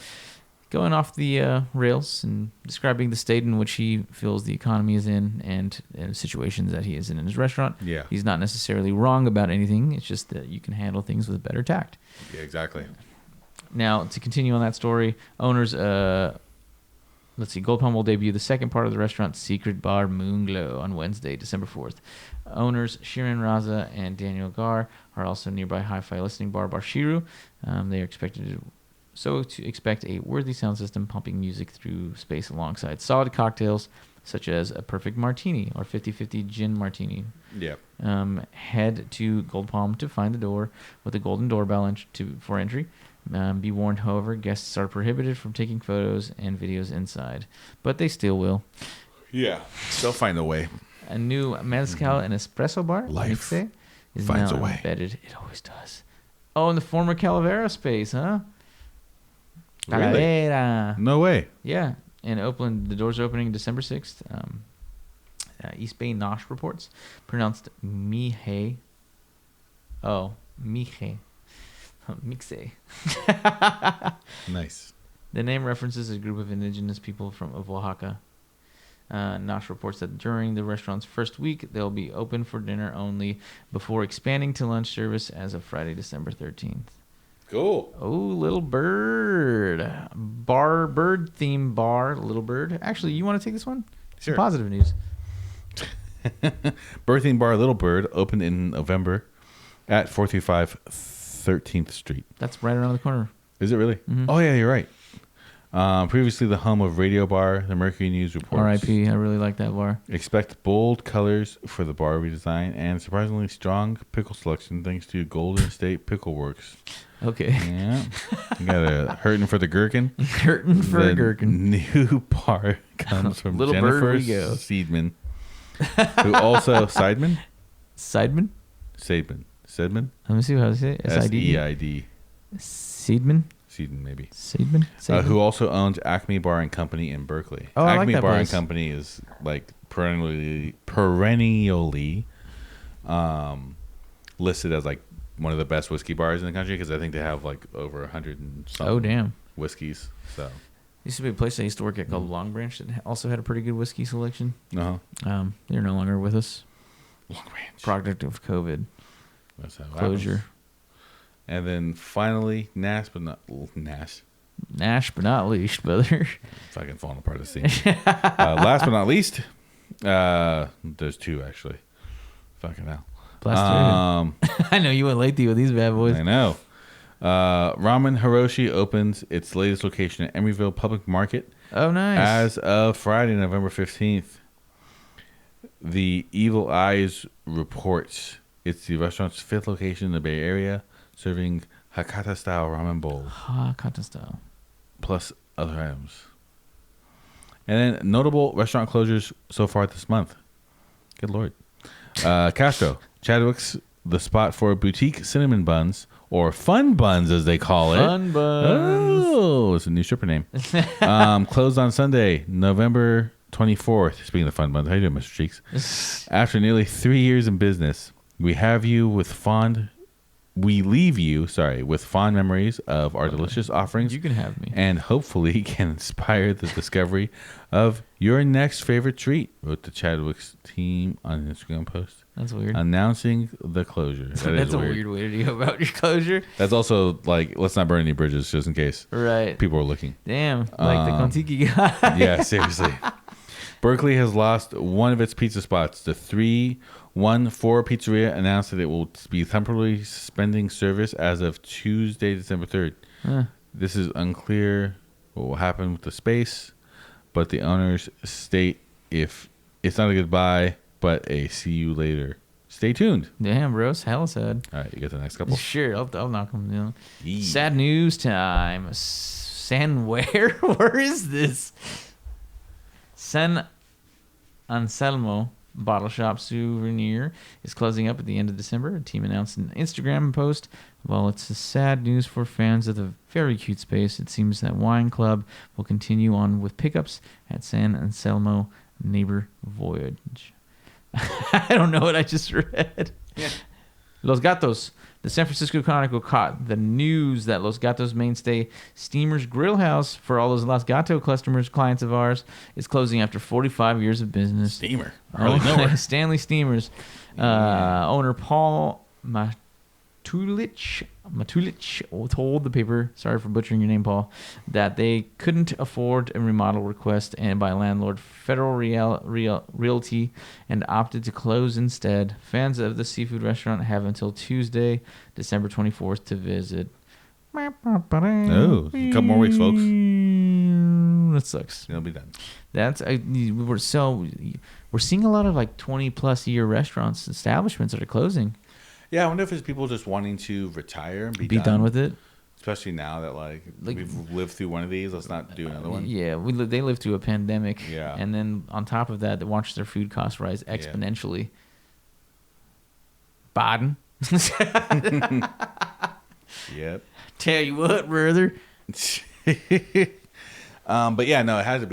Going off the rails and describing the state in which he feels the economy is in and situations that he is in his restaurant. Yeah. He's not necessarily wrong about anything. It's just that you can handle things with better tact. Yeah, exactly. Now, to continue on that story, owners, let's see, Gold Palm will debut the second part of the restaurant's secret bar, Moonglow, on Wednesday, December 4th. Owners Shirin Raza and Daniel Gar are also nearby hi-fi listening bar, Barshiru. They are expected to expect a worthy sound system pumping music through space alongside solid cocktails such as a perfect martini or 50-50 gin martini. Yeah. Head to Gold Palm to find the door with a golden doorbell for entry. Be warned, however, guests are prohibited from taking photos and videos inside, but they still will. Yeah. They'll find a way. A new mezcal and espresso bar, Life Mixe, is finds now a way. embedded. It always does. Oh, in the former Calavera space, huh? Really? Calavera. No way. Yeah, in Oakland, the doors opening December 6th. East Bay Nosh reports, pronounced Mihe. Oh, Miche. Mixe. Nice. The name references a group of indigenous people of Oaxaca. Nosh reports that during the restaurant's first week, they'll be open for dinner only before expanding to lunch service as of Friday, December 13th. Cool. Oh, Little Bird. Bird theme bar, Little Bird. Actually, you want to take this one? Sure. Some positive news. Birthing Bar Little Bird opened in November at 435 13th Street. That's right around the corner. Is it really? Mm-hmm. Oh, yeah, you're right. Previously the home of Radio Bar, the Mercury News reports. R.I.P. I really like that bar. Expect bold colors for the bar redesign and surprisingly strong pickle selection thanks to Golden State Pickle Works. Okay. Yeah. You got a hurting for the gherkin. Curtain for a gherkin. New bar comes from Little bird Jennifer we go. Seidman, who also Seidman? Seidman? Seidman. Seidman? Let me see how to say it. S-E-I-D. Seidman? Seidman, maybe. Seidman? Who also owns Acme Bar and Company in Berkeley. Oh, I like Acme that Bar place. and Company is like perennially listed as like one of the best whiskey bars in the country because I think they have like over 100 and something Oh, damn. whiskeys. So, Used to be a place I used to work at called Long Branch that also had a pretty good whiskey selection. They're no longer with us. Long Ranch. Product of COVID. That's how it Closure. happens. And then finally, Nash, but not least, brother. fucking falling apart at the seams. Last but not least, there's two actually. Fucking hell. I know you went lengthy with these bad boys. I know. Ramen Hiroshi opens its latest location at Emeryville Public Market. Oh, nice. As of Friday, November 15th. The Evil Eyes reports it's the restaurant's fifth location in the Bay Area, serving Hakata-style ramen bowls. Hakata style. Plus other items. And then notable restaurant closures so far this month. Good Lord. Castro, Chadwick's, the spot for boutique cinnamon buns, or fun buns as they call it. Fun buns. Oh, it's a new stripper name. Closed on Sunday, November 24th. Speaking of fun buns, how you doing, Mr. Cheeks? After nearly 3 years in business, we leave you with fond memories of our delicious offerings. You can have me. And hopefully can inspire the discovery of your next favorite treat, wrote the Chadwick's team on an Instagram post. That's weird. Announcing the closure. That's a weird way to go about your closure. That's also like, let's not burn any bridges just in case. Right. People are looking. Damn. Like the Kontiki guy. Yeah, seriously. Berkeley has lost one of its pizza spots. The 314 Pizzeria announced that it will be temporarily suspending service as of Tuesday, December 3rd. This is unclear what will happen with the space, but the owners state if it's not a goodbye, but a see you later. Stay tuned. Damn, bro. Hella sad. All right, you get the next couple. Sure. I'll knock them down. Yeah. Sad news time. Where? Where is this? San Anselmo Bottle Shop Souvenir is closing up at the end of December. The team announced in an Instagram post. While it's a sad news for fans of the very cute space, it seems that Wine Club will continue on with pickups at San Anselmo Neighbor Voyage. I don't know what I just read. Yeah. Los Gatos. The San Francisco Chronicle caught the news that Los Gatos mainstay Steamer's Grill House, for all those Los Gatos customers, clients of ours, is closing after 45 years of business. Steamer. I really know her. Stanley Steamers. Owner Paul Matulich told the paper, sorry for butchering your name, Paul, that they couldn't afford a remodel request and by landlord Federal Realty and opted to close instead. Fans of the seafood restaurant have until Tuesday, December 24th to visit. Oh, a couple more weeks, folks. That sucks. It'll be done. We're seeing a lot of like 20+ year restaurants, establishments that are closing. Yeah, I wonder if it's people just wanting to retire and be done with it. Especially now that like we've lived through one of these, let's not do another one. Yeah, they lived through a pandemic. Yeah, and then on top of that, they watched their food costs rise exponentially. Biden. Yep. Tell you what, brother. But yeah, no, it has to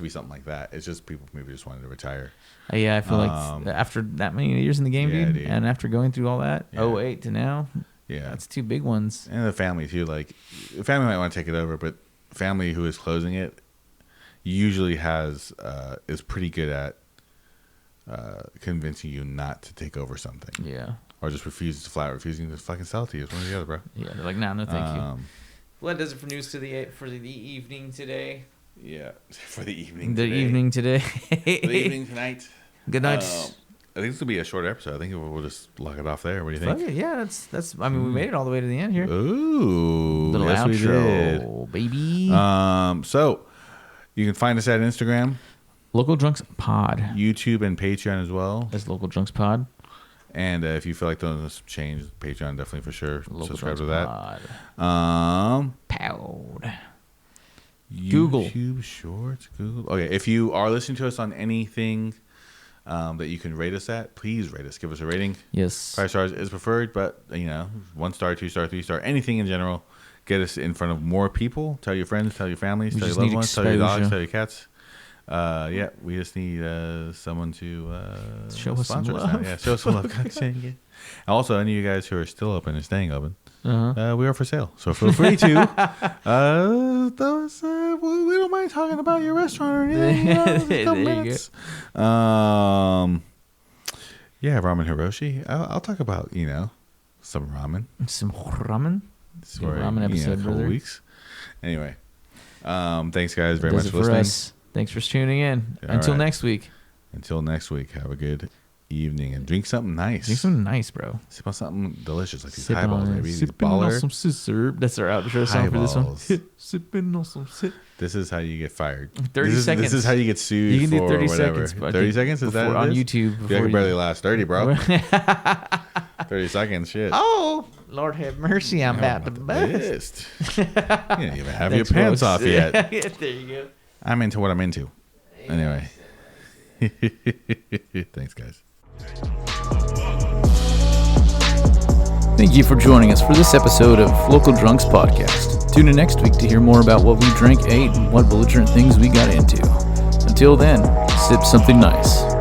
be something like that. It's just people maybe just wanted to retire. Yeah, I feel like after that many years in the game, dude, and after going through all that, 08 to now, that's two big ones. And the family too. Like, the family might want to take it over, but family who is closing it usually is pretty good at convincing you not to take over something. Yeah. Or just refusing to fucking sell it to you. It's one or the other, bro. Yeah, they're like, no, thank you. Well, that does it for news for the evening today. Yeah, for the evening. The evening today. The evening tonight. Good night. I think this will be a short episode. I think we'll just lock it off there. What do you think? Okay, yeah, that's. I mean, we made it all the way to the end here. Ooh, little yes, outro, baby. So you can find us at Instagram, Local Drunks Pod, YouTube, and Patreon as well. That's Local Drunks Pod. And if you feel like those some change, Patreon definitely for sure. Local Subscribe Drunks to that. Pod. Powd. Google. YouTube Shorts. Google. Okay, if you are listening to us on anything that you can rate us at, please rate us. Give us a rating. Yes. 5 stars is preferred, but 1 star, 2 star, 3 star, anything in general. Get us in front of more people. Tell your friends, tell your families, tell your loved ones, tell your dogs, tell your cats. We just need someone to show us some love. Yeah, show us some love. And also, any of you guys who are still open and staying open, we are for sale. So feel free to. We don't mind talking about your restaurant or anything. There you go. Ramen Hiroshi. I'll talk about some ramen. Some ramen. For ramen episode, a couple brother. weeks. Anyway, thanks guys very much for listening. Thanks for tuning in. Until next week. Until next week, have a good evening and drink something nice. Drink something nice, bro. Sip on something delicious like these Sipping highballs, maybe. Sipping on some scissor. That's our outro song for this one. Sipping on some scissor. This is how you get fired. 30 seconds. This is how you get sued. You can do 30 for whatever. seconds. 30 seconds? Is that on it is? YouTube? I can barely last 30, bro. 30 seconds, shit. Oh, Lord have mercy, I'm about to bust. You didn't even have your pants off yet. There you go. I'm into what I'm into. Anyway. Thanks, guys. Thank you for joining us for this episode of Local Drunks Podcast. Tune in next week to hear more about what we drank, ate, and what belligerent things we got into. Until then, sip something nice.